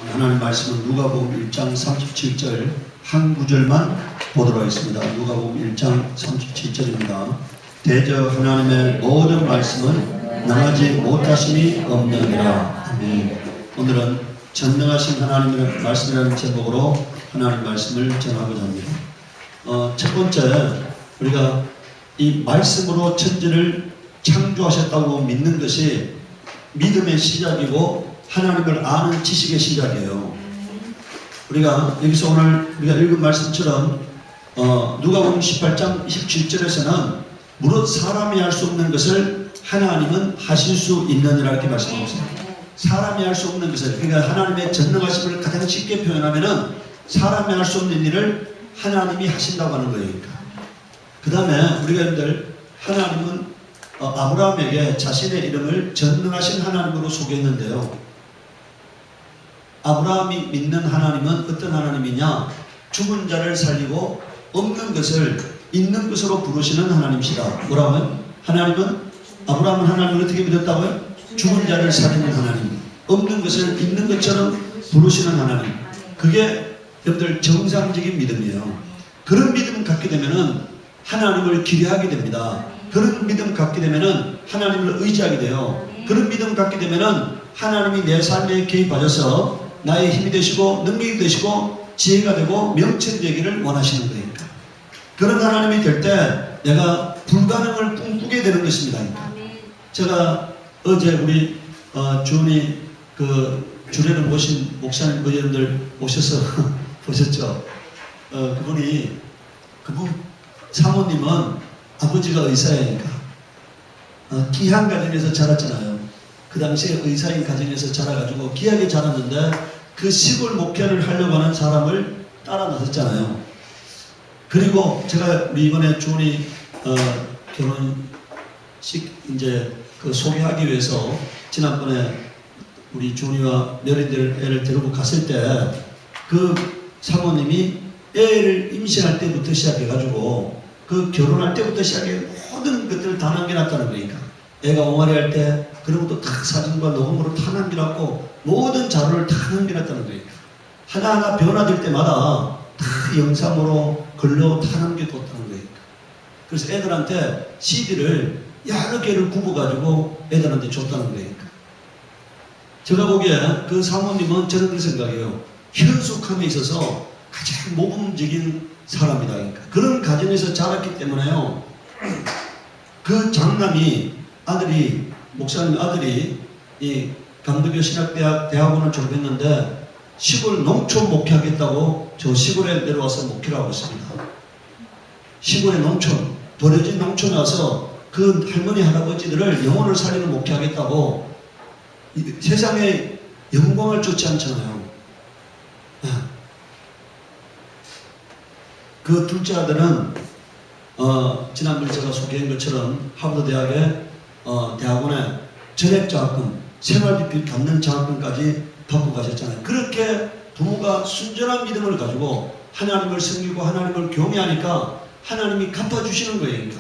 하나님 말씀은 누가복음 1장 37절 한 구절만 보도록 하겠습니다. 누가복음 1장 37절입니다. 대저 하나님의 모든 말씀은 능하지 못하심이 없느니라. 아멘. 오늘은 전능하신 하나님의 말씀이라는 제목으로 하나님 말씀을 전하고자 합니다. 첫 번째, 우리가 이 말씀으로 천지를 창조하셨다고 믿는 것이 믿음의 시작이고 하나님을 아는 지식의 시작이에요. 우리가 여기서 오늘 우리가 읽은 말씀처럼 누가복음 18장 27절에서는 무릇 사람이 할 수 없는 것을 하나님은 하실 수 있느니라 이렇게 말씀하고 있습니다. 사람이 할 수 없는 것을, 그러니까 하나님의 전능하심을 가장 쉽게 표현하면은 사람이 할 수 없는 일을 하나님이 하신다고 하는 거예요. 그 다음에 우리가 여러분들 하나님은 아브라함에게 자신의 이름을 전능하신 하나님으로 소개했는데요. 아브라함이 믿는 하나님은 어떤 하나님이냐? 죽은 자를 살리고 없는 것을 있는 것으로 부르시는 하나님이시다. 뭐라고요? 아브라함은 하나님을 어떻게 믿었다고요? 죽은 자를 살리는 하나님, 없는 것을 있는 것처럼 부르시는 하나님. 그게 여러분들 정상적인 믿음이에요. 그런 믿음 갖게 되면은 하나님을 기대하게 됩니다. 그런 믿음 갖게 되면은 하나님을 의지하게 돼요. 그런 믿음 갖게 되면은 하나님이 내 삶에 개입하셔서 나의 힘이 되시고 능력이 되시고 지혜가 되고 명철이 되기를 원하시는 거예요. 그런 하나님이 될 때 내가 불가능을 꿈꾸게 되는 것입니다. 제가 어제 우리 주은이 그 주례를 모신 목사님 여러분들 오셔서 보셨죠? 그분 사모님은 아버지가 의사이니까 귀한 가정에서 자랐잖아요. 그 당시에 의사인 가정에서 자라가지고 귀하게 자랐는데 그 시골 목회를 하려고 하는 사람을 따라 나섰잖아요. 그리고 제가 이번에 주은이 결혼식 이제 그 소개하기 위해서 지난번에 우리 주은이와 며느리들 애를 데리고 갔을 때 그 사모님이 애를 임신할 때부터 시작해가지고 그 결혼할 때부터 시작해 모든 것들을 다 남겨놨다는 거니까 애가 옹알이 할 때 그런 것도 다 사진과 녹음으로 다 남겨놨고 모든 자료를 다 남겨놨다는 거니까 하나하나 변화될 때마다 다 영상으로 글로 다 남겨뒀다는 거니까 그래서 애들한테 CD를 여러 개를 굽어가지고 애들한테 줬다는 거니까 제가 보기에 그 사모님은 저런 그 생각이에요. 현숙함에 있어서 가장 모범적인 사람이다. 그러니까 그런 가정에서 자랐기 때문에요. 그 장남이 아들이 목사님 아들이 이 강덕교 신학대학 대학원을 졸업했는데 시골 농촌 목회하겠다고 저 시골에 내려와서 목회를 하고 있습니다. 시골의 농촌 버려진 농촌에 와서 그 할머니 할아버지들을 영혼을 살리는 목회하겠다고 세상에 영광을 쫓지 않잖아요. 그 둘째 아들은 지난번에 제가 소개한 것처럼 하버드 대학의 대학원에 전액장학금, 생활비 갚는 장학금까지 받고 가셨잖아요. 그렇게 부모가 순전한 믿음을 가지고 하나님을 섬기고 하나님을 경외하니까 하나님이 갚아주시는 거예요.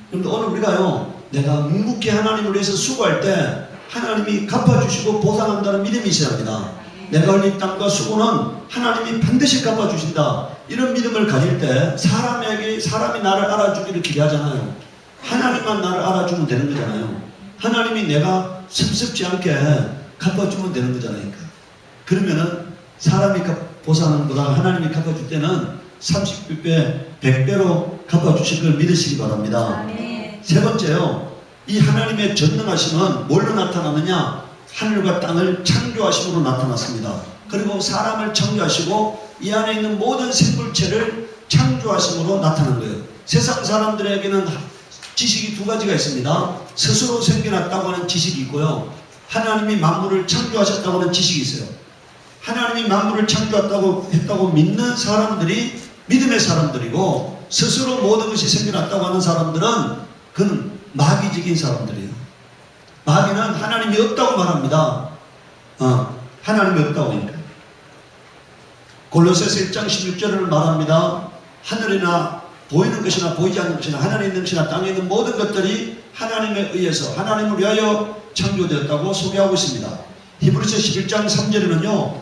그런데 오늘 우리가요, 내가 묵묵히 하나님을 위해서 수고할 때 하나님이 갚아주시고 보상한다는 믿음이 있어야 합니다. 내가 흘린 땀과 수고는 하나님이 반드시 갚아주신다. 이런 믿음을 가질 때 사람이 나를 알아주기를 기대하잖아요. 하나님만 나를 알아주면 되는 거잖아요. 하나님이 내가 섭섭지 않게 갚아주면 되는 거잖아요. 그러면은 사람이 보상하는 것보다 하나님이 갚아줄 때는 30배, 100배로 갚아주실 걸 믿으시기 바랍니다. 세 번째요. 이 하나님의 전능하심은 뭘로 나타나느냐? 하늘과 땅을 창조하심으로 나타났습니다. 그리고 사람을 창조하시고 이 안에 있는 모든 생물체를 창조하심으로 나타난 거예요. 세상 사람들에게는 지식이 두 가지가 있습니다. 스스로 생겨났다고 하는 지식이 있고요. 하나님이 만물을 창조하셨다고 하는 지식이 있어요. 하나님이 만물을 창조했다고 믿는 사람들이 믿음의 사람들이고 스스로 모든 것이 생겨났다고 하는 사람들은 그는 마귀적인 사람들이에요. 마귀는 하나님이 없다고 말합니다. 하나님이 없다고 하니까. 골로새서 1장 16절을 말합니다. 하늘이나 보이는 것이나 보이지 않는 것이나 하늘에 있는 것이나 땅에 있는 모든 것들이 하나님에 의해서 하나님을 위하여 창조되었다고 소개하고 있습니다. 히브리서 11장 3절에는요.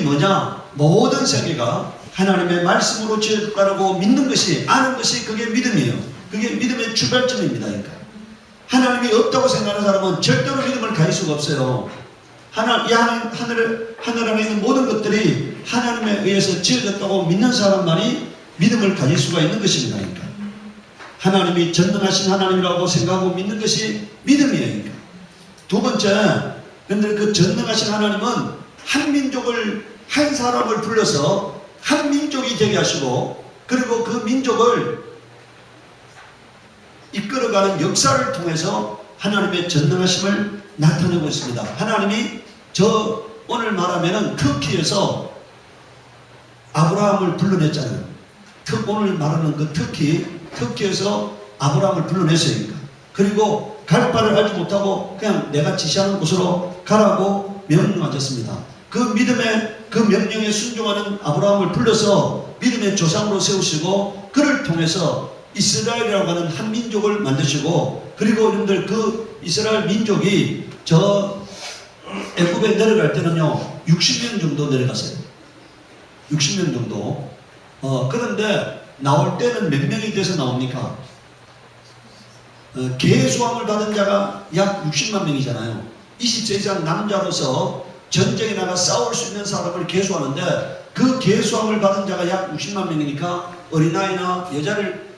뭐냐? 모든 세계가 하나님의 말씀으로 지어졌다고 믿는 것이, 아는 것이 그게 믿음이에요. 그게 믿음의 출발점입니다. 그러니까 하나님이 없다고 생각하는 사람은 절대로 믿음을 가질 수가 없어요. 하늘 안에 있는 모든 것들이 하나님에 의해서 지어졌다고 믿는 사람만이 믿음을 가질 수가 있는 것입니다. 그러니까 하나님이 전능하신 하나님이라고 생각하고 믿는 것이 믿음이에요. 그러니까 두 번째, 그런데 그 전능하신 하나님은 한 민족을, 한 사람을 불러서 한 민족이 되게 하시고, 그리고 그 민족을 이끌어가는 역사를 통해서 하나님의 전능하심을 나타내고 있습니다. 하나님이 오늘 말하면은 터키에서 아브라함을 불러냈잖아요. 오늘 말하는 그 터키에서 아브라함을 불러냈어요. 그리고 갈 바를 알지 못하고 그냥 내가 지시하는 곳으로 가라고 명령하셨습니다. 그 믿음의 그 명령에 순종하는 아브라함을 불러서 믿음의 조상으로 세우시고, 그를 통해서 이스라엘이라고 하는 한 민족을 만드시고, 그리고 여러분들 그 이스라엘 민족이 애굽에 내려갈 때는요 60년 정도 내려갔어요. 60년 정도. 그런데 나올 때는 몇 명이 돼서 나옵니까? 계수함을 받은 자가 약 60만 명이잖아요. 20세 이상 남자로서 전쟁에 나가 싸울 수 있는 사람을 계수하는데, 그 계수함을 받은 자가 약 60만 명이니까 어린아이나 여자를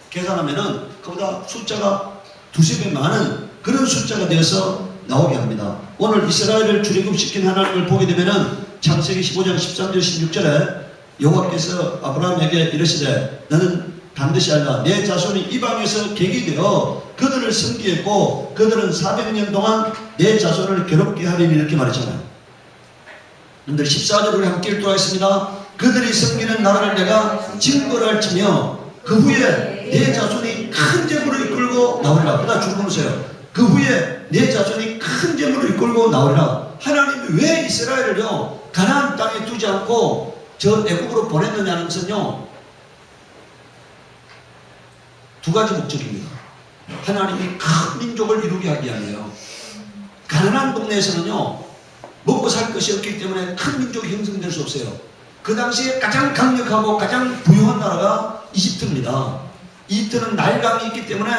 계산하면은 그보다 숫자가 두세 배 많은 그런 숫자가 되어서 나오게 합니다. 오늘 이스라엘을 출애굽시킨 하나님을 보게 되면은 창세기 15장 13절 16절에 여호와께서 아브라함에게 이르시되 너는 반드시 알라 내 자손이 이방에서 객이 되어 그들을 섬기겠고 그들은 400년 동안 내 자손을 괴롭게 하리니, 이렇게 말했잖아요. 여러분들 14절을 함께 읽도록하겠습니다. 그들이 섬기는 나라를 내가 징벌할지며 그 후에 내 자손이 큰 재물을 이끌고 나오리라. 그다 주무세요. 그 후에 내 자손이 큰 재물을 이끌고 나오리라. 하나님이 왜 이스라엘을요 가나안 땅에 두지 않고 저 애굽으로 보냈느냐는 것은요 두 가지 목적입니다. 하나님이 큰 민족을 이루게 하기 위함이에요. 가난한 동네에서는요 먹고 살 것이 없기 때문에 큰 민족이 형성될 수 없어요. 그 당시에 가장 강력하고 가장 부유한 나라가 이집트입니다. 이집트는 나일강이 있기 때문에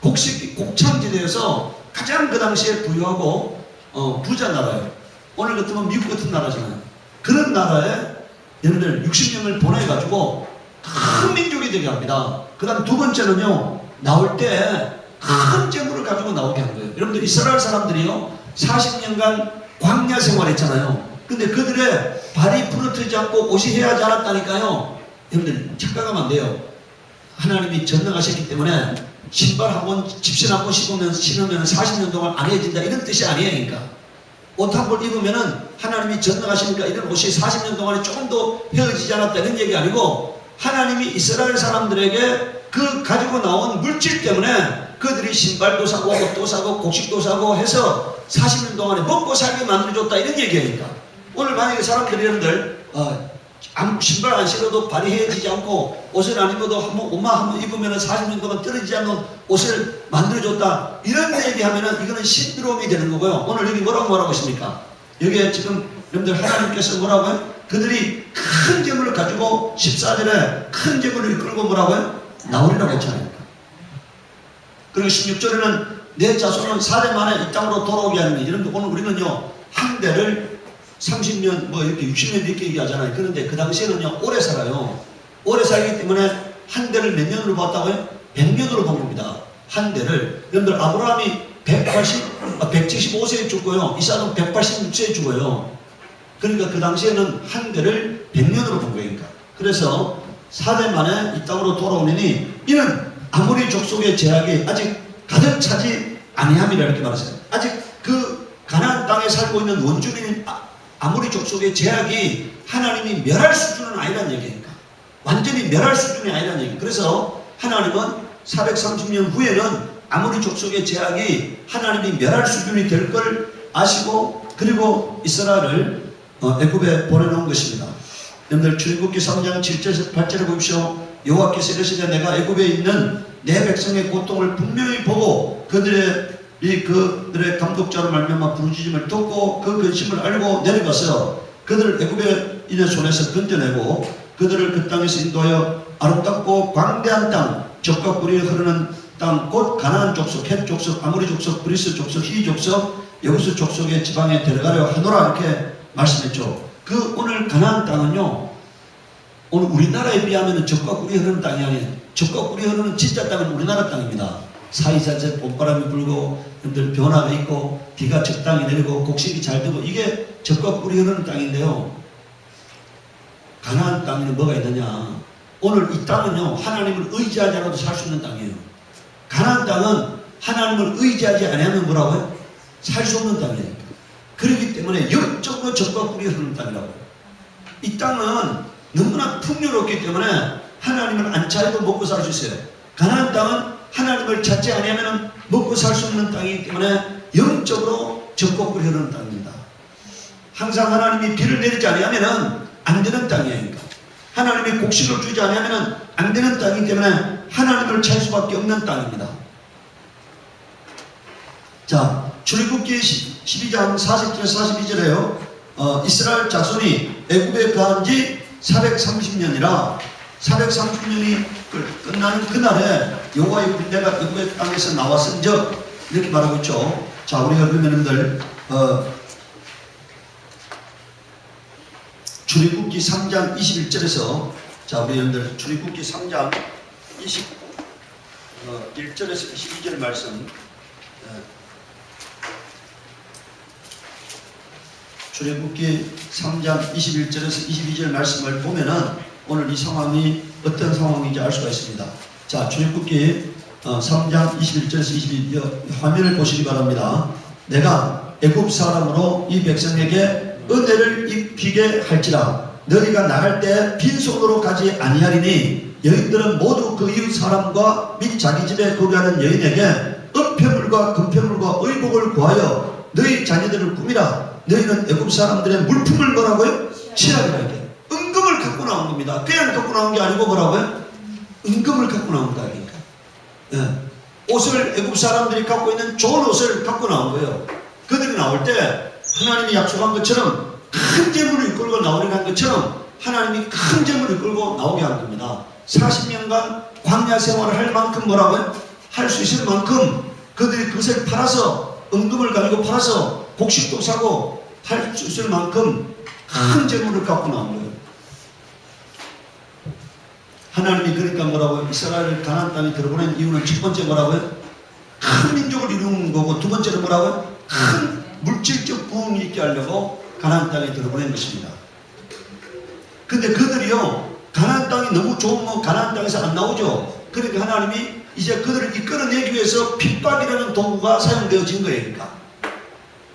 곡창지대에서 가장 그 당시에 부유하고 부자 나라예요. 오늘 같으면 미국 같은 나라잖아요. 그런 나라에 여러분들 60명을 보내가지고 큰 민족이 되게 합니다. 그 다음 두 번째는요 나올 때 큰 재물을 가지고 나오게 한 거예요. 여러분들 이스라엘 사람들이요 40년간 광야 생활했잖아요. 근데 그들의 발이 부러뜨리지 않고 옷이 헤어지지 않았다니까요. 여러분들 착각하면 안 돼요. 하나님이 전능하셨기 때문에 신발 한번 집신 한번 신으면 40년 동안 안 헤어진다 이런 뜻이 아니에요. 그러니까 옷 한 벌 입으면은 하나님이 전능하시니까 이런 옷이 40년 동안에 조금도 헤어지지 않았다 이런 얘기 아니고, 하나님이 이스라엘 사람들에게 그 가지고 나온 물질 때문에 그들이 신발도 사고 옷도 사고 곡식도 사고 해서 40년 동안에 먹고 살게 만들어줬다 이런 얘기니까. 오늘 만약에 사람들이 여러분들 신발 안 신어도 발이 헤어지지 않고 옷을 안 입어도 옷만 한번 입으면 40년 동안 떨어지지 않는 옷을 만들어줬다 이런 얘기하면은 이거는 신드롬이 되는 거고요. 오늘 여기 뭐라고 있습니까? 여기에 지금 여러분들 하나님께서 뭐라고요? 그들이 큰 재물을 가지고 14절에 큰 재물을 이끌고 뭐라고요? 나오리라고 했잖아요. 그리고 16절에는 내 자손은 4대 만에 이 땅으로 돌아오게 하는 일. 오늘 우리는요 한 대를 30년 이렇게 60년 이렇게 얘기하잖아요. 그런데 그 당시에는요 오래 살아요. 오래 살기 때문에 한 대를 몇 년으로 봤다고요? 100년으로 본 겁니다. 한 대를. 여러분들 아브라함이 175세에 죽고요. 이삭은 186세에 죽어요. 그러니까 그 당시에는 한 대를 100년으로 본 거니까. 그래서 4대 만에 이 땅으로 돌아오느니 이는 아모리 족속의 제약이 아직 가득 차지 아니함이라 이렇게 말했어요. 아직 그 가나안 땅에 살고 있는 원주민 아모리 족속의 제약이 하나님이 멸할 수준은 아니라는 얘기니까. 완전히 멸할 수준이 아니라는 얘기. 그래서 하나님은 430년 후에는 아모리 족속의 제약이 하나님이 멸할 수준이 될 걸 아시고, 그리고 이스라엘을 애굽에 보내놓은 것입니다. 여러분들 출애굽기 3장 7절에서 8절에 보십시오. 여호와께서 이르시되 내가 애굽에 있는 내 백성의 고통을 분명히 보고 그들의 감독자로 말미암아 부르짖음을 듣고 그 근심을 알고 내려가서 그들을 애굽의 인의 손에서 건져내고 그들을 그 땅에서 인도하여 아름답고 광대한 땅, 젖과 꿀이 흐르는 땅, 곧 가나안 족속, 헷 족속, 아모리 족속, 브리스 족속, 히 족속, 여부스 족속의 지방에 데려가려 하노라 이렇게 말씀했죠. 그 오늘 가나안 땅은요, 오늘 우리나라에 비하면 젖과 꿀이 흐르는 땅이 아니에요. 젖과 꿀이 흐르는 진짜 땅은 우리나라 땅입니다. 사이사이에 봄바람이 불고 변화가 있고 비가 적당히 내리고 곡식이 잘 되고 이게 젖과 꿀이 흐르는 땅인데요. 가나안 땅에는 뭐가 있느냐? 오늘 이 땅은요, 하나님을 의지하지 않아도 살 수 있는 땅이에요. 가나안 땅은 하나님을 의지하지 않으면 뭐라고요? 살 수 없는 땅이에요. 그렇기 때문에 영적으로 젖과 꿀이 흐르는 땅이라고요. 이 땅은 너무나 풍요롭기 때문에 하나님을 안 차려도 먹고 살 수 있어요. 가나안 땅은 하나님을 찾지 않으면 먹고 살 수 없는 땅이기 때문에 영적으로 젖과 꿀이 흐르는 땅입니다. 항상 하나님이 비를 내리지 않으면 안 되는 땅이에요. 하나님이 곡식을 주지 않으면 안 되는 땅이기 때문에 하나님을 찾을 수밖에 없는 땅입니다. 자, 출애굽기 12장 40절에서 42절에요. 이스라엘 자손이 애굽에 거한 지 430년이라 430년이 끝나는 그날에 여호와의 군대가 애굽의 땅에서 나왔은즉 이렇게 말하고 있죠. 자, 우리가 그러면들 출애굽기 3장 21절에서 자, 우리 여러분들 출애굽기 3장 1절에서 22절 말씀 출애굽기 3장 21절에서 22절 말씀을 보면은 오늘 이 상황이 어떤 상황인지 알 수가 있습니다. 자, 출애굽기 3장 21절에서 22절 화면을 보시기 바랍니다. 내가 애굽 사람으로 이 백성에게 은혜를 입히게 할지라 너희가 나갈 때 빈손으로 가지 아니하리니 여인들은 모두 그 이웃 사람과 및 자기 집에 거주하는 여인에게 은폐물과 금폐물과 의복을 구하여 너희 자녀들을 꾸미라. 너희는 애굽 사람들의 물품을 뭐라고요? 취하리라. 이렇게 은금을 갖고 나온 겁니다. 그냥 갖고 나온 게 아니고 뭐라고요? 은금을 갖고 나온 거다. 그러니까 옷을 애굽 사람들이 갖고 있는 좋은 옷을 갖고 나온 거예요. 그들이 나올 때 하나님이 약속한 것처럼 큰 재물을 이끌고 나오려고 한 것처럼 하나님이 큰 재물을 이끌고 나오게 한 겁니다. 40년간 광야 생활을 할 만큼 뭐라고요? 할 수 있을 만큼 그들이 그것을 팔아서 은금을 가지고 팔아서 곡식도 사고 할 수 있을 만큼 큰 재물을 갖고 나온 거예요. 하나님이 그러니까 뭐라고요? 이스라엘을 가나안 땅에 들어보낸 이유는 첫 번째 뭐라고요? 큰 민족을 이루는 거고 두 번째는 뭐라고요? 큰 물질적 부흥이 있게 하려고 가나안 땅에 들어보낸 것입니다. 근데 그들이요, 가나안 땅이 너무 좋으면 가나안 땅에서 안 나오죠. 그러니까 하나님이 이제 그들을 이끌어내기 위해서 핍박이라는 도구가 사용되어진 거예요. 그러니까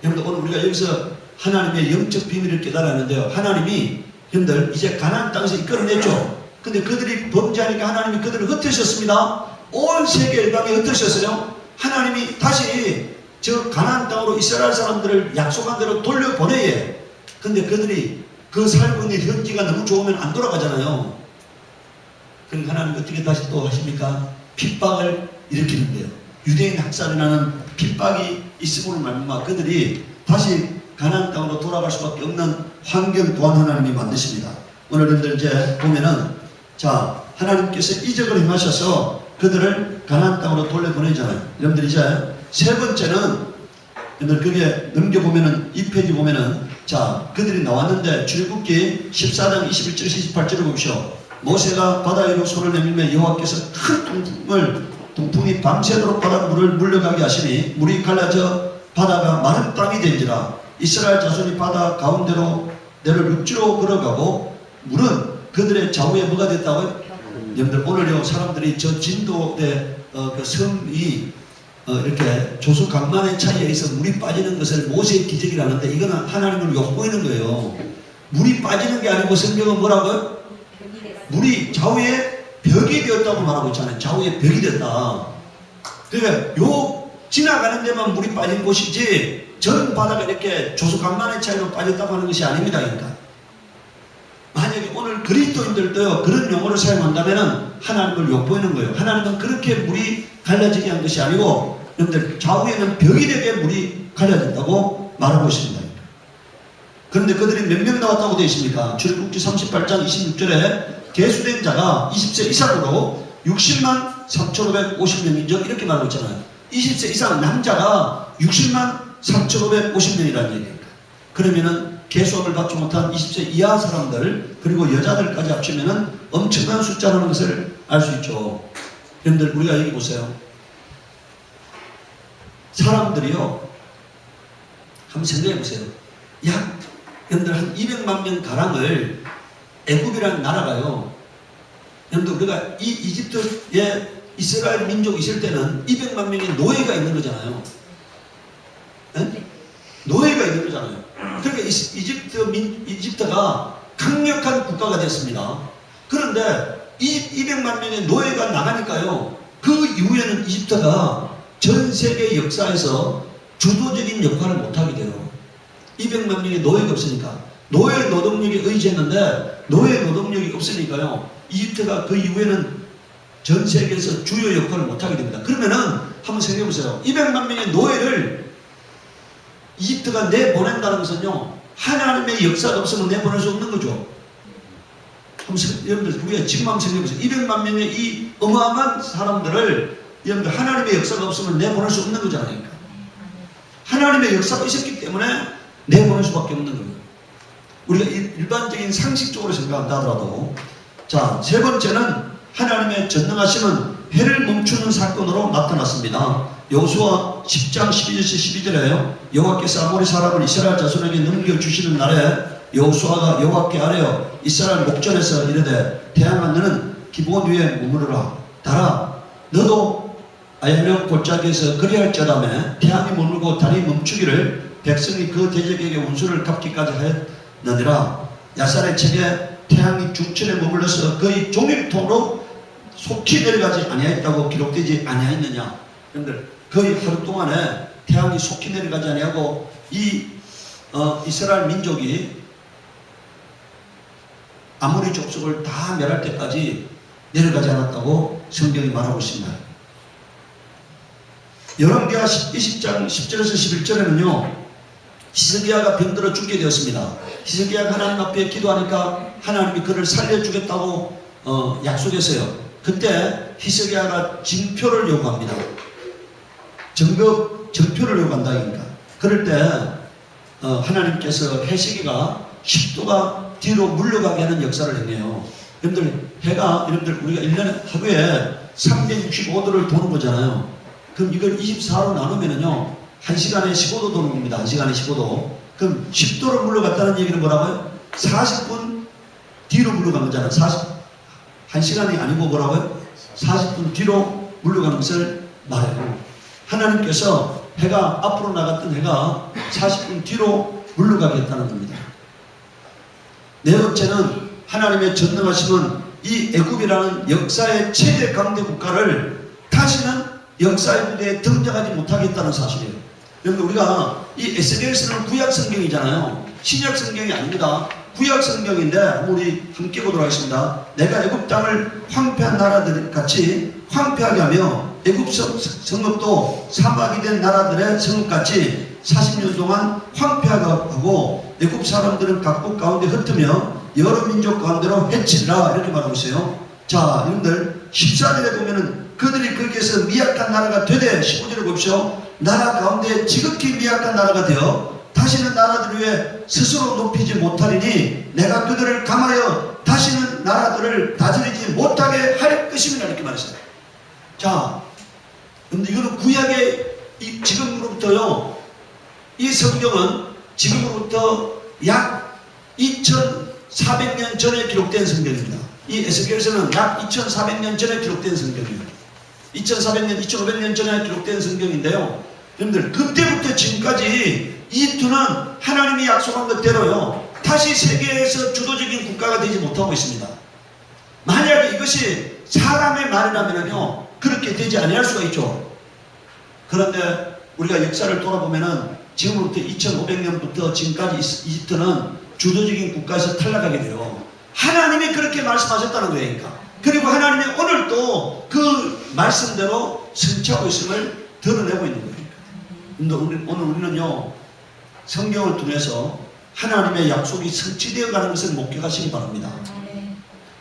여러분들 오늘 우리가 여기서 하나님의 영적 비밀을 깨달았는데요, 하나님이 여러분들 이제 가나안 땅에서 이끌어냈죠. 근데 그들이 범죄하니까 하나님이 그들을 흩으셨습니다. 온 세계 일방에 흩으셨어요. 하나님이 다시 저 가나안 땅으로 이스라엘 사람들을 약속한 대로 돌려보내요. 근데 그들이 그 살고 있는 현지가 너무 좋으면 안 돌아가잖아요. 그러니까 하나님 어떻게 다시 또 하십니까? 핍박을 일으키는데요. 유대인 학살이라는 핍박이 있음으로 말미암아 그들이 다시 가나안 땅으로 돌아갈 수밖에 없는 환경 또한 하나님이 만드십니다. 오늘 여러분들 이제 보면은 자, 하나님께서 이적을 행하셔서 그들을 가나안 땅으로 돌려보내잖아요. 여러분들 이제 세 번째는 여러분들 그게 넘겨보면은 이 페이지 보면은 자, 그들이 나왔는데 출애굽기 14장 21절 28절을 보십시오. 모세가 바다 위로 손을 내밀며 여호와께서 큰 동풍이 밤새도록 바다 물을 물러가게 하시니 물이 갈라져 바다가 마른 땅이 된지라. 이스라엘 자손이 바다 가운데로 내를 육지로 걸어가고 물은 그들의 좌우에 뭐가 됐다고요? 여러분들 오늘요 사람들이 저 진도의 그 섬이 이렇게 조수 강만의 차이에 의해서 물이 빠지는 것을 모세의 기적이라는데 이거는 하나님을 욕보이는 거예요. 물이 빠지는 게 아니고 성경은 뭐라고요? 물이 좌우에 벽이 되었다고 말하고 있잖아요. 좌우에 벽이 됐다. 그러니까 요 지나가는 데만 물이 빠진 곳이지 전 바다가 이렇게 조수 강만의 차이로 빠졌다고 하는 것이 아닙니다. 그러니까 만약에 오늘 그리스도인들도요 그런 용어를 사용한다면은 하나님을 욕보이는 거예요. 하나님은 그렇게 물이 갈라지게 한 것이 아니고 여러분들 좌우에는 벽이 되게 물이 갈라진다고 말하고 있습니다. 그런데 그들이 몇 명 나왔다고 되어 있습니까? 출애굽기 38장 26절에 계수된 자가 20세 이상으로 60만 3,550명이죠. 이렇게 말하고 있잖아요. 20세 이상 남자가 60만 3,550명이라는 얘기입니다. 그러면은 계수업을 받지 못한 20세 이하 사람들 그리고 여자들까지 합치면은 엄청난 숫자라는 것을 알 수 있죠. 여러분들 우리가 여기 보세요. 사람들이요. 한번 생각해 보세요. 약 여러분들 한 200만 명 가량을 애굽이라는 나라가요. 여러분들 우리가 이 이집트에 이스라엘 민족이 있을 때는 200만 명의 노예가 있는 거잖아요. 네? 노예가 있는 거잖아요. 그러니까 이집트가 강력한 국가가 됐습니다. 그런데 이 200만 명의 노예가 나가니까요. 그 이후에는 이집트가 전 세계 역사에서 주도적인 역할을 못하게 돼요. 200만 명의 노예가 없으니까. 노예 노동력에 의지했는데 노예 노동력이 없으니까요. 이집트가 그 이후에는 전 세계에서 주요 역할을 못하게 됩니다. 그러면은 한번 생각해 보세요. 200만 명의 노예를 이집트가 내보낸다는 것은요. 하나님의 역사가 없으면 내보낼 수 없는 거죠. 여러분들 우리가 지금 한번 생각해 보세요. 200만 명의 이 어마어마한 사람들을 여러분들 하나님의 역사가 없으면 내보낼 수 없는 거잖아요. 하나님의 역사가 있었기 때문에 내보낼 수밖에 없는 거예요. 우리가 일반적인 상식적으로 생각한다 하더라도 자, 세 번째는 하나님의 전능하심은 해를 멈추는 사건으로 나타났습니다. 여호수아 10장 12절에요. 여호와께서 아모리 사람을 이스라엘 자손에게 넘겨주시는 날에 여호수아가 여호와께 아뢰어 이스라엘 목전에서 이르되 태양아 너는 기본 위에 머무르라. 달아 너도 아야명 골짜기에서 그리할지어다매 태양이 머물고 달이 멈추기를 백성이 그 대적에게 원수를 갚기까지 하였느니라. 야살의 책에 태양이 중천에 머물러서 거의 종일토록 속히 내려가지 아니하였다고 기록되지 아니하였느냐. 여러분들 거의 하루 동안에 태양이 속히 내려가지 아니하고 이스라엘 민족이 아모리 족속을 다 멸할 때까지 내려가지 않았다고 성경이 말하고 있습니다. 열왕기하 20장 10절에서 11절에는요. 히스기야가 병들어 죽게 되었습니다. 히스기야가 하나님 앞에 기도하니까 하나님이 그를 살려주겠다고 약속했어요. 그때 히스기야가 징표를 요구합니다. 정표를 요구한다니까. 그럴 때 하나님께서 해시기가 10도가 뒤로 물러가게 하는 역사를 행해요. 여러분들 해가 여러분들 우리가 1년에 하루에 365도를 도는 거잖아요. 그럼 이걸 24로 나누면은요 1시간에 15도 도는 겁니다. 1시간에 15도. 그럼 10도로 물러갔다는 얘기는 뭐라고요? 40분 뒤로 물러간 거잖아요. 1시간이 아니고 뭐라고요? 40분 뒤로 물러가는 것을 말해요. 하나님께서 해가 앞으로 나갔던 해가 40분 뒤로 물러가겠다는 겁니다. 네 번째는 하나님의 전능하심은 이 애굽이라는 역사의 최대 강대 국가를 다시는 역사의 무대에 등장하지 못하겠다는 사실이에요. 여러분 우리가 이 에스겔서는 구약 성경이잖아요. 신약 성경이 아닙니다. 구약 성경인데 우리 함께 보도록 하겠습니다. 내가 애굽 땅을 황폐한 나라들 같이 황폐하게 하며 애굽 성읍도 사막이 된 나라들의 성읍같이 40년 동안 황폐하게 하고 애굽 사람들은 각국 가운데 흩으며 여러 민족 가운데로 해치리라 이렇게 말하고 있어요. 자 여러분들 14절에 보면은 그들이 거기에서 미약한 나라가 되되 15절에 보십시오. 나라 가운데 지극히 미약한 나라가 되어 다시는 나라들 위해 스스로 높이지 못하리니 내가 그들을 감하여 다시는 나라들을 다스리지 못하게 할 것입니다 이렇게 말했어요. 자 근데 이거는 구약의 지금으로부터요 이 성경은 지금으로부터 약 2400년 전에 기록된 성경입니다. 이 에스겔서는 약 2400년 전에 기록된 성경이에요. 2400년, 2500년 전에 기록된 성경인데요. 여러분들 그때부터 지금까지 이집트는 하나님이 약속한 것대로요 다시 세계에서 주도적인 국가가 되지 못하고 있습니다. 만약에 이것이 사람의 말이라면요 그렇게 되지 아니할 수가 있죠. 그런데 우리가 역사를 돌아보면은 지금부터 2500년부터 지금까지 이집트는 주도적인 국가에서 탈락하게 돼요. 하나님이 그렇게 말씀하셨다는 거예요. 그리고 하나님이 오늘도 그 말씀대로 성취하고 있음을 드러내고 있는 거예요. 오늘 우리는요 성경을 통해서 하나님의 약속이 성취되어 가는 것을 목격하시기 바랍니다.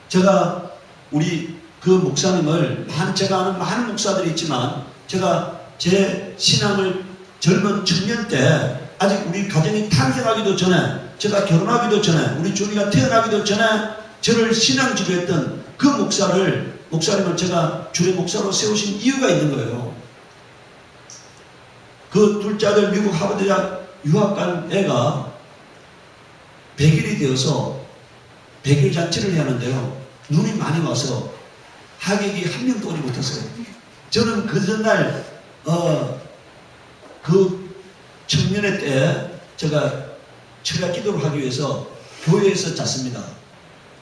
제가 우리 그 목사님을 제가 아는 많은 목사들이 있지만 제가 제 신앙을 젊은 청년 때 아직 우리 가정이 탄생하기도 전에 제가 결혼하기도 전에 우리 조리가 태어나기도 전에 저를 신앙 지도했던 그 목사님을 제가 주례 목사로 세우신 이유가 있는 거예요. 그 둘째 아들 미국 하버드 대학 유학 간 애가 100일이 되어서 100일 잔치를 해야 하는데요. 눈이 많이 와서 하객이 한 명도 오지 못했어요. 저는 그 전날 그 청년회 때 제가 철야 기도를 하기 위해서 교회에서 잤습니다.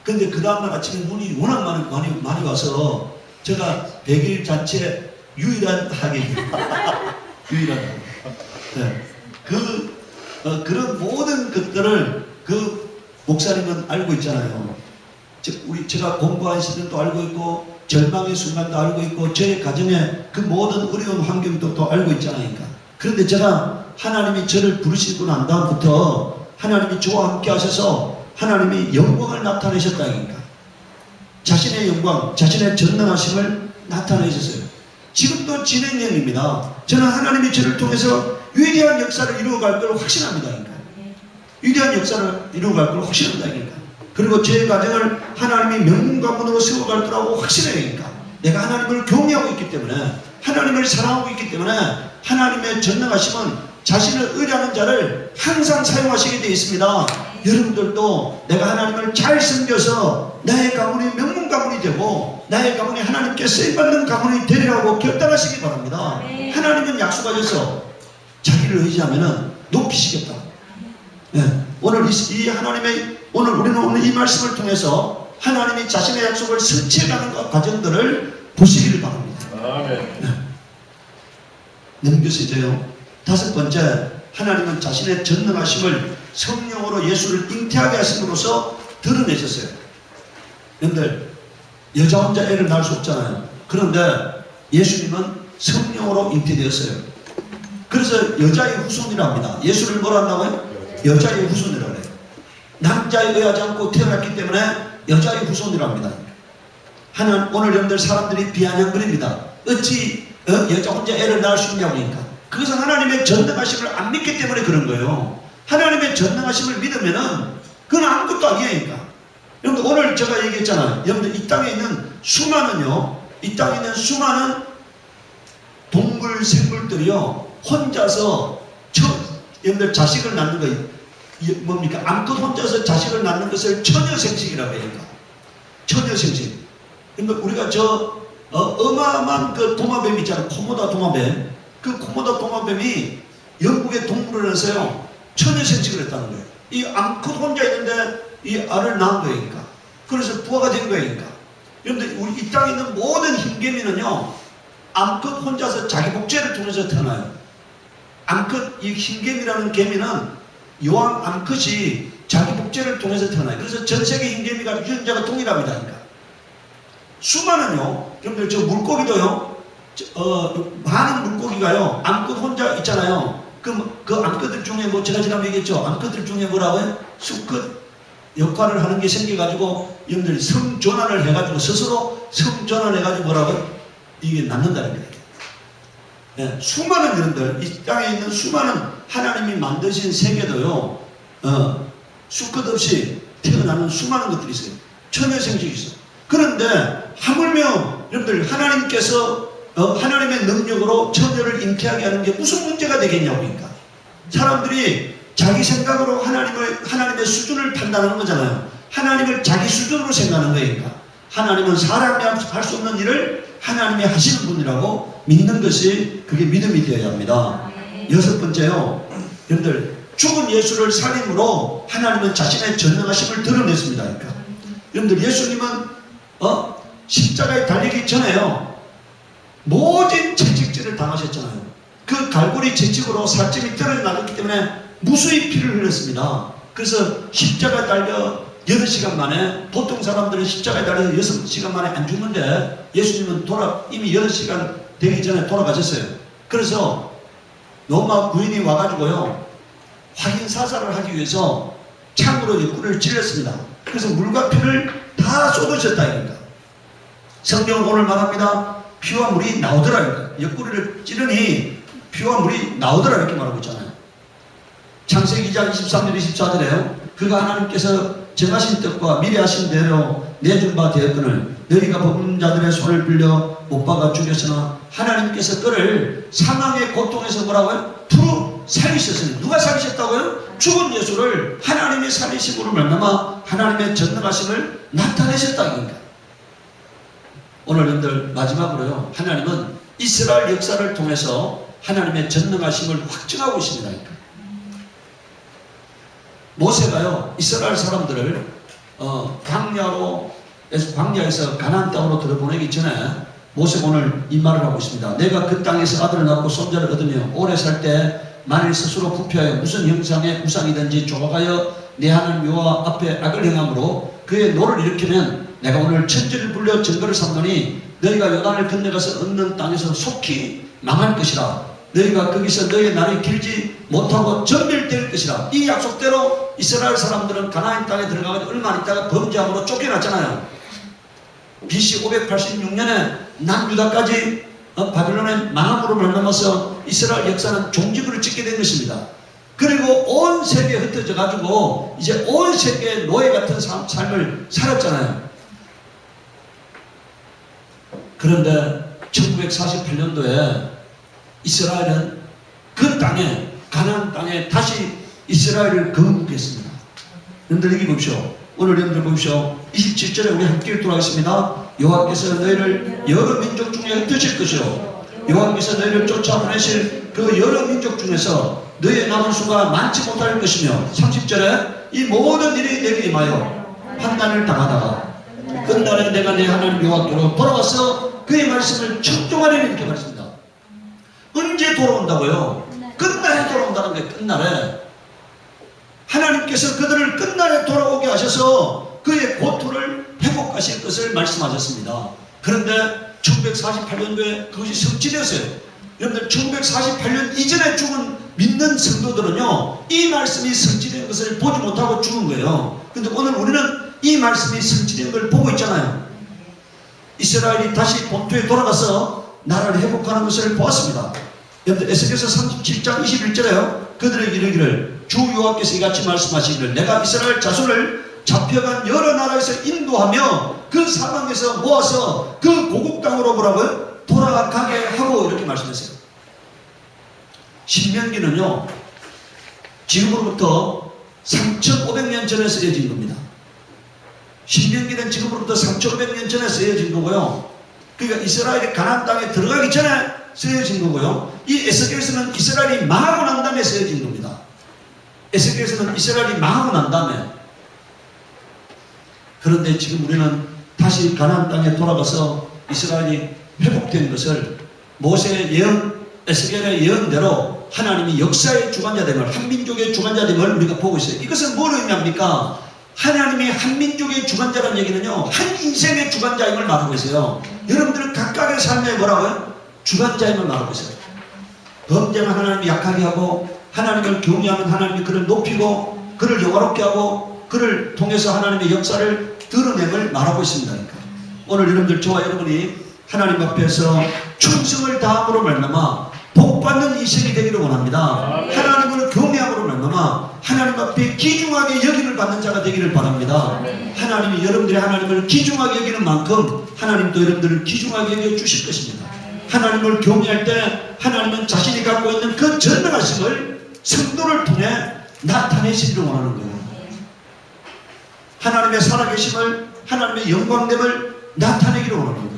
근데 그 다음날 아침에 눈이 워낙 많이 와서 제가 100일 잔치에 유일한 하객이 유일한 하객. 네. 그런 모든 것들을 그 목사님은 알고 있잖아요. 제가 공부하는 시절도 알고 있고 절망의 순간도 알고 있고 저의 가정의 그 모든 어려운 환경도 또 알고 있잖아요. 그런데 제가 하나님이 저를 부르시고 난 다음부터 하나님이 저와 함께 하셔서 하나님이 영광을 나타내셨다니까. 자신의 영광, 자신의 전능하심을 나타내셨어요. 지금도 진행형입니다. 저는 하나님이 저를 통해서 위대한 역사를 이루어갈 걸 확신합니다. 위대한 역사를 이루어갈 걸 확신한다. 그리고 제 가정을 하나님이 명문 가문으로 세워갈 거라고 확신해요. 내가 하나님을 경외하고 있기 때문에 하나님을 사랑하고 있기 때문에 하나님의 전능하심은 자신을 의뢰하는 자를 항상 사용하시게 되어 있습니다. 여러분들도 내가 하나님을 잘 섬겨서 나의 가문이 명문 가문이 되고 나의 가문이 하나님께 쓰임받는 가문이 되리라고 결단하시기 바랍니다. 하나님은 약속하셔서 자기를 의지하면 높이시겠다. 네. 오늘 우리는 이 말씀을 통해서 하나님이 자신의 약속을 성취해가는 과정들을 보시기를 바랍니다. 네. 넘겨서 이제요. 다섯 번째, 하나님은 자신의 전능하심을 성령으로 예수를 잉태하게 하심으로써 드러내셨어요. 여러분들, 여자 혼자 애를 낳을 수 없잖아요. 그런데 예수님은 성령으로 잉태되었어요. 그래서 여자의 후손이라 합니다. 예수를 뭐라 한다고요? 여자의 후손이라고 해요. 남자에 의하지 않고 태어났기 때문에 여자의 후손이라 합니다. 오늘 여러분들 사람들이 비아냥거립니다. 어찌 여자 혼자 애를 낳을 수 있냐고 하니까. 그것은 하나님의 전능하심을 안 믿기 때문에 그런 거예요. 하나님의 전능하심을 믿으면은 그건 아무것도 아니니까. 여러분들 오늘 제가 얘기했잖아요. 여러분들 이 땅에 있는 수많은 동물 생물들이요 혼자서 여러분들 자식을 낳는 거 뭡니까? 암컷 혼자서 자식을 낳는 것을 처녀생식이라고 해요. 처녀생식. 그러니까 우리가 어마어마한 그 도마뱀 있잖아요. 코모다 도마뱀. 그 코모다 도마뱀이 영국의 동물원에서요 처녀생식을 했다는 거예요. 이 암컷 혼자 있는데 이 알을 낳은 거니까. 그래서 부화가 된 거니까. 여러분들 우리 이 땅에 있는 모든 흰개미는요 암컷 혼자서 자기 복제를 통해서 태어나요. 이 흰개미라는 개미는 여왕 암컷이 자기 복제를 통해서 태어나요. 그래서 전 세계 흰개미가 유전자가 동일합니다. 수많은요, 여러분들 저 물고기도요, 많은 물고기가요, 암컷 혼자 있잖아요. 그 암컷들 중에 제가 지난번에 얘기했죠. 암컷들 중에 뭐라고요? 수컷 역할을 하는 게 생겨가지고, 여러분들이 성전환을 해가지고, 스스로 성전환을 해가지고 뭐라고요? 이게 낳는다는 거예요. 네, 수많은 여러분들, 이 땅에 있는 수많은 하나님이 만드신 세계도요, 수컷 없이 태어나는 수많은 것들이 있어요. 처녀생식이 있어요. 그런데 하물며 여러분들 하나님께서 하나님의 능력으로 처녀를 잉태하게 하는 게 무슨 문제가 되겠냐고. 사람들이 자기 생각으로 하나님의 수준을 판단하는 거잖아요. 하나님을 자기 수준으로 생각하는 거니까. 하나님은 사람이 할 수 없는 일을 하나님이 하시는 분이라고 믿는 것이 그게 믿음이 되어야 합니다. 여섯 번째요. 여러분들 죽은 예수를 살림으로 하나님은 자신의 전능하심을 드러냈습니다. 여러분들 예수님은 십자가에 달리기 전에요 모진 채찍질을 당하셨잖아요. 그 갈고리 채찍으로 살점이 떨어져 나갔기 때문에 무수히 피를 흘렸습니다. 그래서 십자가에 달려 8시간 만에, 보통 사람들은 십자가에 달려서 6시간 만에 안 죽는데 예수님은 이미 8시간 되기 전에 돌아가셨어요. 그래서 로마 구인이 와가지고요 확인 사살을 하기 위해서 창으로 옆구리를 찔렀습니다. 그래서 물과 피를 다 쏟으셨다 이겁니다. 성경은 오늘 말합니다. 피와 물이 나오더라 이겁니다. 옆구리를 찌르니 피와 물이 나오더라 이렇게 말하고 있잖아요. 창세기 2장 23절 24절에요. 그가 하나님께서 정하신 뜻과 미리 하신 대로 내준 바 되었거늘 너희가 법은 자들의 손을 빌려 못 박아 죽였으나 하나님께서 그를 사망의 고통에서 뭐라고요? 두루 살리셨으니 누가 살리셨다고요? 죽은 예수를 하나님의 살리심으로 말미암아 하나님의 전능하심을 나타내셨다 이겁니다. 오늘 여러분들 마지막으로요. 하나님은 이스라엘 역사를 통해서 하나님의 전능하심을 확증하고 있습니다. 모세가요 이스라엘 사람들을 광야에서 가나안 땅으로 들어보내기 전에 모세가 오늘 이 말을 하고 있습니다. 내가 그 땅에서 아들을 낳고 손자를 얻으며 오래 살 때 만일 스스로 부패하여 무슨 형상의 우상이든지 조각하여 내 하나님 여호와 앞에 악을 행함으로 그의 노를 일으키면 내가 오늘 천지를 불려 증거를 삼노니 너희가 요단을 건너가서 얻는 땅에서 속히 망할 것이라. 너희가 거기서 너희의 날이 길지 못하고 전멸될 것이라. 이 약속대로 이스라엘 사람들은 가나안 땅에 들어가서 얼마 안 있다가 범죄함으로 쫓겨났잖아요. BC 586년에 남유다까지 바빌론의 망함으로 말미암아서 이스라엘 역사는 종지부를 찍게 된 것입니다. 그리고 온 세계에 흩어져 가지고 이제 온 세계의 노예 같은 삶을 살았잖아요. 그런데 1948년도에 이스라엘은 그 땅에 가나안 땅에 다시 이스라엘을 건국했습니다. 여러분들 여기 보십시오. 오늘 여러분들 보십시오. 27절에 우리 함께 읽도록 하겠습니다. 여호와께서 너희를 여러 민족 중에 흩으실 것이요 여호와께서 너희를 쫓아보내실 그 여러 민족 중에서 너희의 남은 수가 많지 못할 것이며 30절에 이 모든 일이 내게 임하여 환난을 당하다가 끝날에 내가 내 하나님 여호와께로 돌아와서 그의 말씀을 청종하리니 이렇게 말했습니다. 언제 돌아온다고요? 끝날에 돌아온다는 게 끝날에 하나님께서 그들을 끝날에 돌아오게 하셔서 그의 고통을 회복하실 것을 말씀하셨습니다. 그런데 1948년도에 그것이 성취되었어요. 여러분들 1948년 이전에 죽은 믿는 성도들은요 이 말씀이 성취된 것을 보지 못하고 죽은 거예요. 그런데 오늘 우리는 이 말씀이 성취된 걸 보고 있잖아요. 이스라엘이 다시 본토에 돌아가서 나라를 회복하는 것을 보았습니다. 여러분들 에스겔서 37장 21절에요. 그들에게 이르기를 주 여호와께서 이같이 말씀하시기를 내가 이스라엘 자손을 잡혀간 여러 나라에서 인도하며 그 사방에서 모아서 그 고국 땅으로 뭐라고요? 돌아가게 하고 이렇게 말씀했어요. 신명기는요 지금으로부터 3500년 전에 쓰여진 겁니다. 신명기는 지금으로부터 3500년 전에 쓰여진 거고요. 그러니까 이스라엘이 가나안 땅에 들어가기 전에 쓰여진 거고요. 이 에스겔서는 이스라엘이 망하고 난 다음에 쓰여진 겁니다. 에스겔서는 이스라엘이 망하고 난 다음에. 그런데 지금 우리는 다시 가나안 땅에 돌아가서 이스라엘이 회복된 것을 모세의 예언, 에스겔의 예언대로 하나님이 역사의 주관자됨을, 한민족의 주관자됨을 우리가 보고 있어요. 이것은 뭘 의미합니까? 하나님이 한민족의 주관자라는 얘기는요 한 인생의 주관자임을 말하고 있어요. 여러분들은 각각의 삶에 뭐라고요? 주관자임을 말하고 있어요. 범죄는 하나님이 약하게 하고 하나님을 경외하면 하나님이 그를 높이고 그를 영화롭게 하고 그를 통해서 하나님의 역사를 드러냄을 말하고 있습니다. 그러니까. 오늘 여러분들 저와 여러분이 하나님 앞에서 충성을 다함으로 말미암아 복받는 인생이 되기를 원합니다. 하나님을 경외함으로 말미암아 하나님 앞에 귀중하게 여김을 받는 자가 되기를 바랍니다. 하나님이 여러분들이 하나님을 귀중하게 여기는 만큼 하나님도 여러분들을 귀중하게 여겨주실 것입니다. 하나님을 경외할 때 하나님은 자신이 갖고 있는 그 전능하심을 성도를 통해 나타내시기를 원하는 거예요. 하나님의 살아계심을 하나님의 영광됨을 나타내기를 원하는 거예요.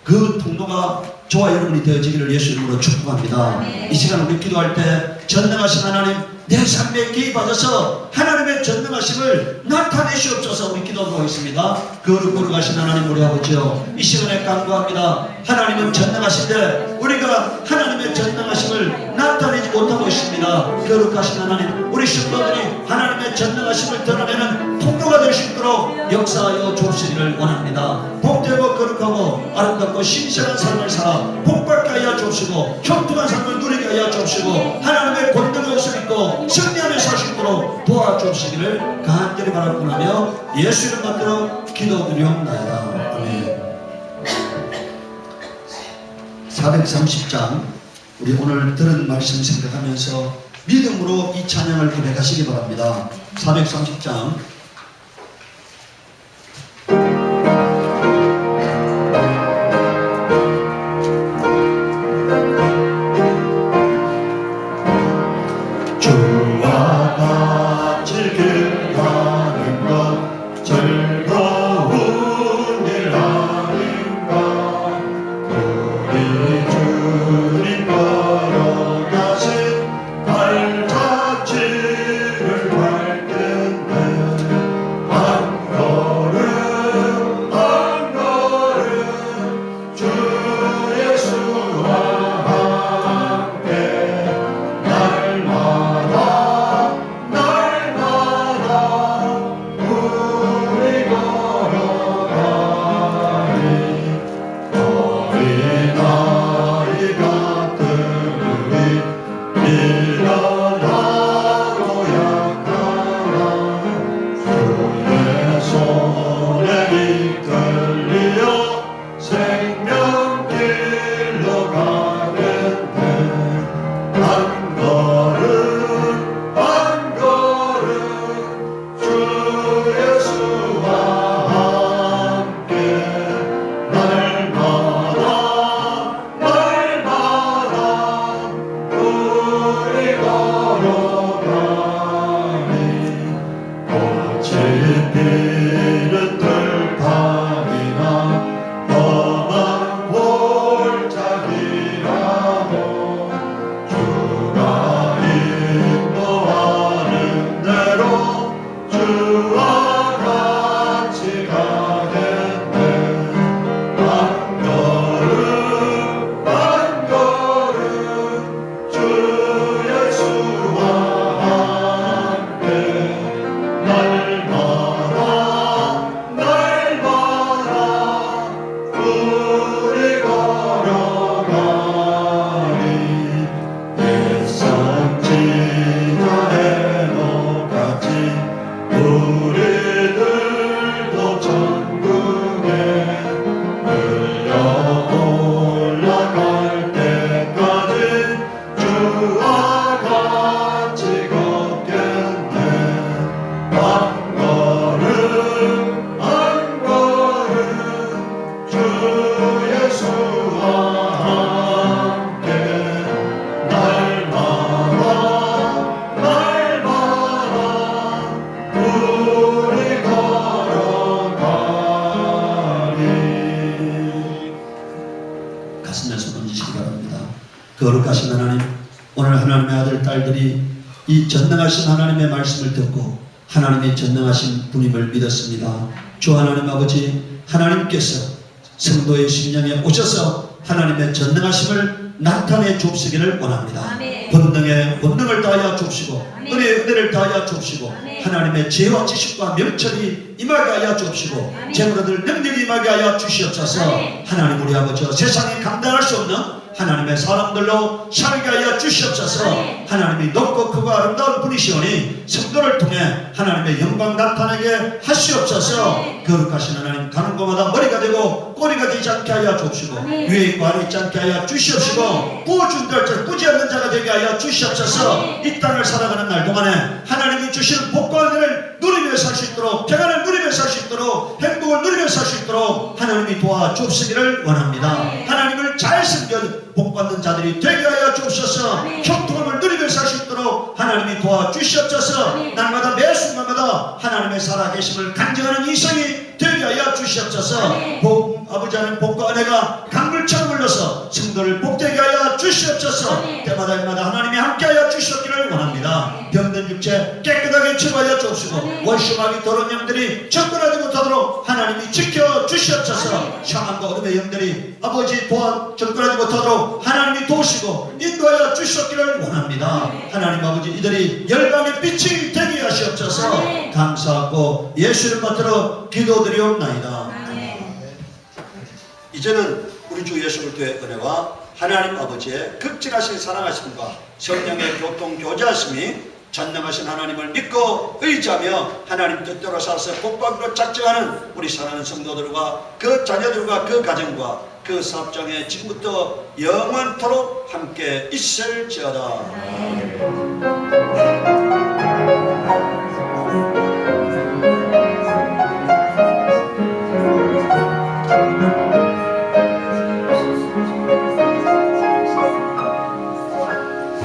그 통로가 저와 여러분이 되어지기를 예수 이름으로 축복합니다. 이 시간 우리 기도할 때 전능하신 하나님 내 삶에 개입하셔서 하나님의 전능하심을 나타내시옵소서. 우리 기도하도록 하겠습니다. 거룩 하신 하나님 우리 아버지요 이 시간에 간구합니다. 하나님은 전능하신데 우리가 하나님의 전능하심을 나타내지 못하고 있습니다. 거룩하신 하나님 우리 신도들이 하나님의 전능하심을 드러내는 통로가 될 수 있도록 역사하여 주시기를 원합니다. 복되고 거룩하고 아름답고 신실한 삶을 살아 복받게 하여 주시고 형통한 삶을 누리게 하여 주시고 하나님의 권능의 것을 있고 승리하며 살 수 있도록 도와주시기를 간절히 바라고 하며 예수 이름 받들어 기도드리옵나이다. 아멘. 430장 우리 오늘 들은 말씀 생각하면서 믿음으로 이 찬양을 고백하시기 바랍니다. 430장 주와 같이 길 가는 것 즐거운 일 아닌가. 우리 주님 걸어가신 발자취를 밟겠네. 한 걸음 한 걸음 주 예수와 함께 날마다 우리 걸어가니. 어린아이 같은 우리 미련하고 약하나 주의 손에 이끌리어 생명길로 가겠네. 한 걸음 한 걸음 주 예수와 함께 날마다 우리 걸어가니. 꽃이 피는 들판이나 험한 골짜기라도 주가 인도하는 대로 주와 같이 가겠네. 한 걸음 한 걸음 주 예수와 함께 날마다 우리 걸어가니. 옛상 지자해놓같이 우리들도 천국에 끌려 올라갈 때까지 주와 같이 걷겠네. 한 걸음 한 걸음 주 예수와 함께 날마다 우리 걸어가니. 가슴에 손 얹으시기 바랍니다. 거룩하신 하나님, 오늘 하나님의 아들 딸들이 이 전능하신 하나님의 말씀을 듣고 하나님이 전능하신 분임을 믿었습니다. 주 하나님 아버지, 하나님께서 성도의 심령에 오셔서 하나님의 전능하심을 나타내 주시기를 원합니다. 아멘. 본능을 다하여 주시고 아멘. 은혜를 다하여 주시고 아멘. 하나님의 지혜와 지식과 명철이 임하게 하여 주시고 아멘. 제물들 능력이 임하게 하여 주시옵소서. 아멘. 하나님 우리 아버지, 세상에 감당할 수 없는 하나님의 사람들로 살게 하여 주시옵소서. 아멘. 하나님이 높고 크고 아름다운 분이시오니 성도를 통해 하나님의 영광 나타나게 하시옵소서. 아멘. 거룩하신 하나님, 가는 곳마다 머리가 되고 꼬리가 되지 않게 하여 주옵시고 아멘. 위에 있고 아래 있지 않게 하여 주시옵시고 아멘. 부어준 자 꾸지 않는 자가 되게 하여 주시옵소서. 아멘. 이 땅을 살아가는 날 동안에 하나님이 주신 복과 은혜를 누리며 살 수 있도록, 평안을 누리며 살 수 있도록, 행복을 누리며 살 수 있도록 하나님이 도와주시기를 원합니다. 아멘. 하나님을 잘 섬겨 복받는 자들이 되게 하여 주옵소서. 아멘. 형통함을 누리며 살 수 있도록 하나님이 도와주시옵소서. 아멘. 날마다 매 순간마다 하나님의 살아계심을 간증하는 이성이 되게 하여 주시옵소서. 아멘. 아버지 하나님 복과 은혜가 강물처럼 흘러서 성도를 복되게 하여 주시옵소서. 아멘. 때마다 하나님이 함께하여 주셨기를 원합니다. 아멘. 병든 육체 깨끗하게 치료하여 주옵시고 아멘. 원심하기 더러운 영들이 접근하지 못하도록 하나님이 지켜 주시옵소서. 아멘. 샤만과 어둠의 영들이 아버지 접근하지 못하도록 하나님이 도우시고 인도하여 주셨기를 원합니다. 아멘. 하나님 아버지, 이들이 열방의 빛이 되게 하시옵소서. 아멘. 감사하고 예수를 받들어 기도드리옵나이다. 아멘. 이제는 우리 주 예수 그리스도의 은혜와 하나님 아버지의 극진하신 사랑하심과 성령의 교통 교제하심이 전능하신 하나님을 믿고 의지하며 하나님 뜻대로 살아서 복받기로 작정하는 우리 사랑하는 성도들과 그 자녀들과 그 가정과 그 사업장의 지금부터 영원토록 함께 있을지어다.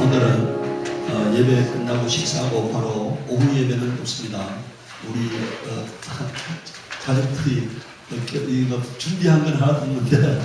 오늘은 예배 끝나고 식사하고 바로 오후 예배는 없습니다. 우리 가족들이 이거 준비한 건 하나도 없는데